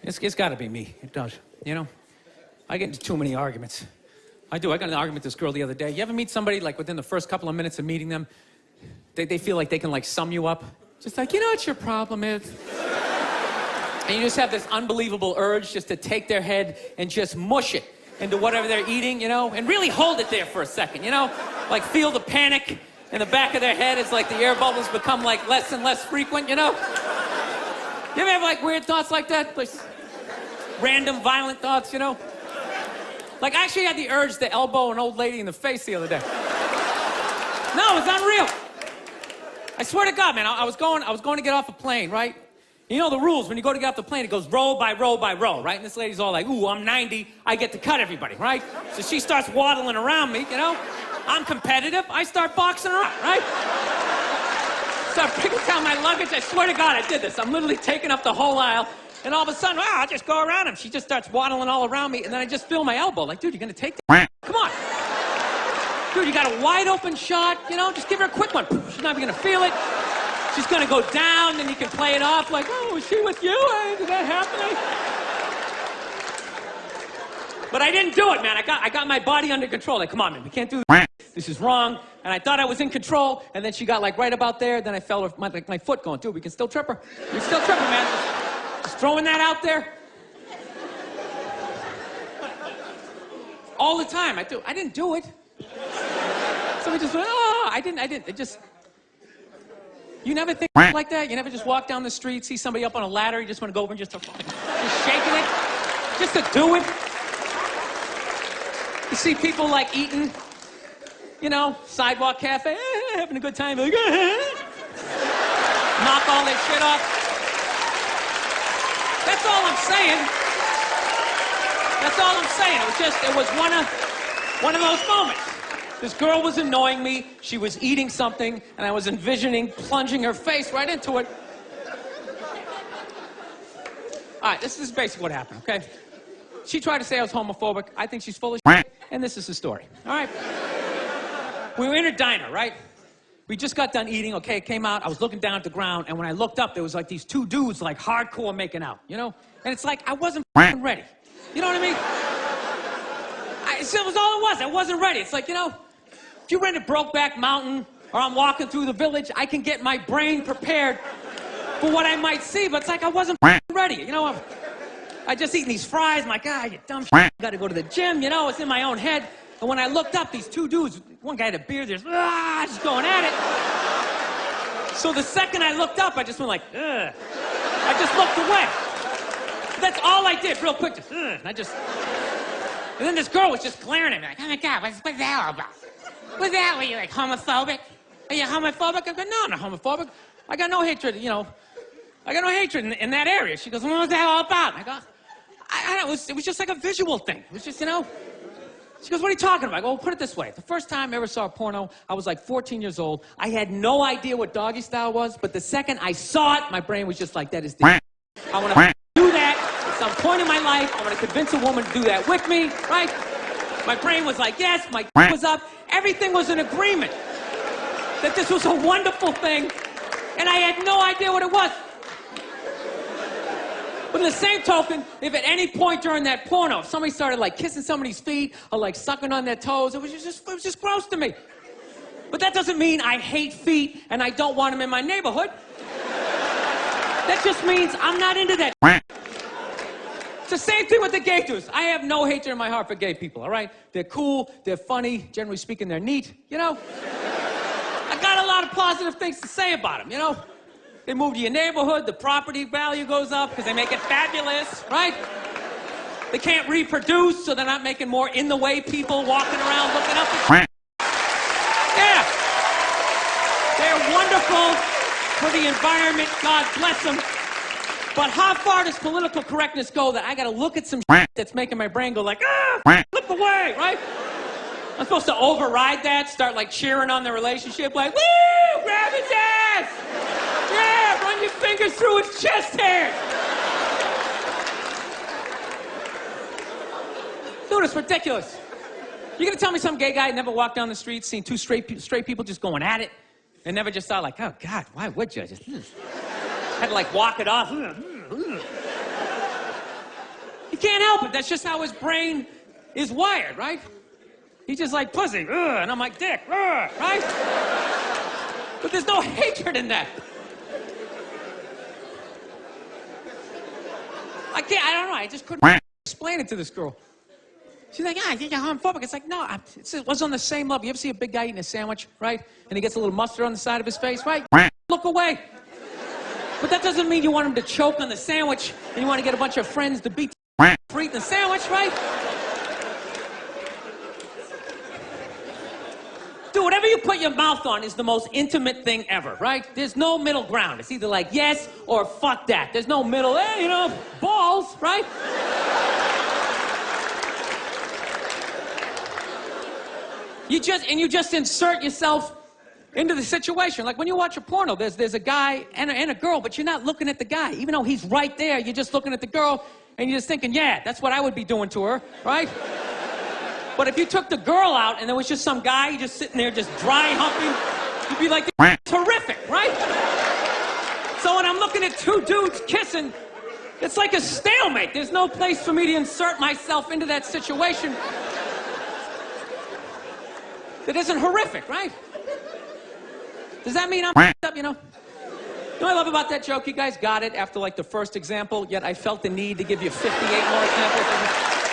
It's got to be me. It does. You know, I get into too many arguments. I do. I got in an argument with this girl the other day. You ever meet somebody, like, within the first couple of minutes of meeting them, they feel like they can, like, sum you up? Just like, you know what your problem is? And you just have this unbelievable urge just to take their head and just mush it into whatever they're eating, you know? And really hold it there for a second, you know? Like, feel the panic in the back of their head as, like, the air bubbles become, like, less and less frequent, you know? You ever have, like, weird thoughts like that? Like, random, violent thoughts, you know? Like, I actually had the urge to elbow an old lady in the face the other day. No, it's unreal. I swear to God, man, I was going to get off a plane, right? You know the rules. When you go to get off the plane, it goes row by row by row, right? And this lady's all like, ooh, I'm 90. I get to cut everybody, right? So she starts waddling around me, you know? I'm competitive. I start boxing her up, right? Start picking down my luggage. I swear to God, I did this. I'm literally taking up the whole aisle. And all of a sudden, wow, I just go around him. She just starts waddling all around me. And then I just feel my elbow. Like, dude, you're going to take that? Come on. Dude, you got a wide open shot. You know, just give her a quick one. She's not even going to feel it. She's going to go down. Then you can play it off like, oh, was she with you? Did that happen? But I didn't do it, man. I got my body under control. Like, come on, man, we can't do this. This is wrong. And I thought I was in control. And then she got, like, right about there. Then I fell with my foot going, dude, we can still trip her. We can still trip her, man. Just throwing that out there. All the time. I didn't do it. Somebody just went, oh, I didn't. It just... You never think like that? You never just walk down the street, see somebody up on a ladder, you just want to go over and just shaking it? Just to do it? You see people, like, eating, you know, sidewalk cafe, having a good time, like, knock all that shit off. That's all I'm saying. That's all I'm saying. It was one of those moments. This girl was annoying me. She was eating something, and I was envisioning plunging her face right into it. All right, this is basically what happened, okay? She tried to say I was homophobic. I think she's full of shit, and this is the story. All right? We were in a diner, right? We just got done eating, okay? It came out. I was looking down at the ground, and when I looked up, there was, like, these two dudes, like, hardcore making out, you know? And it's like, I wasn't ready. You know what I mean? It was all it was. I wasn't ready. It's like, you know, if you rent a Brokeback Mountain or I'm walking through the village, I can get my brain prepared for what I might see, but it's like I wasn't ready. You know, I just eating these fries. I'm like, ah, you dumb shit. I got to go to the gym. You know, it's in my own head. And when I looked up, these two dudes, one guy had a beard, just going at it. So the second I looked up, I just went like, ugh. I just looked away. That's all I did, real quick. Just, ugh. And then this girl was just glaring at me, like, oh my God, what's that all about? What's that? Were you, like, homophobic? Are you homophobic? I go, no, I'm not homophobic. I got no hatred, you know. I got no hatred in that area. She goes, well, what's that all about? And I go, I don't know, it was just like a visual thing. It was just, you know. She goes, what are you talking about? I go, well, put it this way. The first time I ever saw a porno, I was like 14 years old. I had no idea what doggy style was, but the second I saw it, my brain was just like, that is the I want to do that at some point in my life. I want to convince a woman to do that with me, right? My brain was like, yes, my was up. Everything was in agreement that this was a wonderful thing, and I had no idea what it was. But in the same token, if at any point during that porno, if somebody started, like, kissing somebody's feet or, like, sucking on their toes, it was just gross to me. But that doesn't mean I hate feet and I don't want them in my neighborhood. That just means I'm not into that. It's the same thing with the gay dudes. I have no hatred in my heart for gay people, all right? They're cool, they're funny, generally speaking, they're neat, you know? I got a lot of positive things to say about them, you know? They move to your neighborhood, the property value goes up because they make it fabulous, right? They can't reproduce, so they're not making more in-the-way people walking around looking up at... Yeah! They're wonderful for the environment, God bless them. But how far does political correctness go that I gotta look at some that's making my brain go like, look away, right? I'm supposed to override that, start, like, cheering on the relationship, like, woo, grab its ass! Yeah, run your fingers through its chest hairs! Dude, it's ridiculous. You're gonna tell me some gay guy never walked down the street, seen two straight people just going at it, and never just thought, like, oh, God, why would you? Just... had to, like, walk it off. He can't help it. That's just how his brain is wired, right? He's just like, pussy, ugh, and I'm like, dick, ugh, right? But there's no hatred in that. I don't know, I just couldn't explain it to this girl. She's like, I think you're homophobic. It's like, no, it was on the same level. You ever see a big guy eating a sandwich, right? And he gets a little mustard on the side of his face, right? Look away. But that doesn't mean you want him to choke on the sandwich and you want to get a bunch of friends to beat for eating the sandwich, right? Dude, whatever you put your mouth on is the most intimate thing ever, right? There's no middle ground. It's either like yes or fuck that. There's no middle, you know, balls, right? You just insert yourself into the situation. Like when you watch a porno, there's a guy and a girl, but you're not looking at the guy. Even though he's right there, you're just looking at the girl and you're just thinking, yeah, that's what I would be doing to her, right? But if you took the girl out and there was just some guy just sitting there just dry humping, you'd be like, terrific, right? So when I'm looking at two dudes kissing, it's like a stalemate. There's no place for me to insert myself into that situation that isn't horrific, right? Does that mean I'm up, you know? You know what I love about that joke? You guys got it after like the first example, yet I felt the need to give you 58 more examples.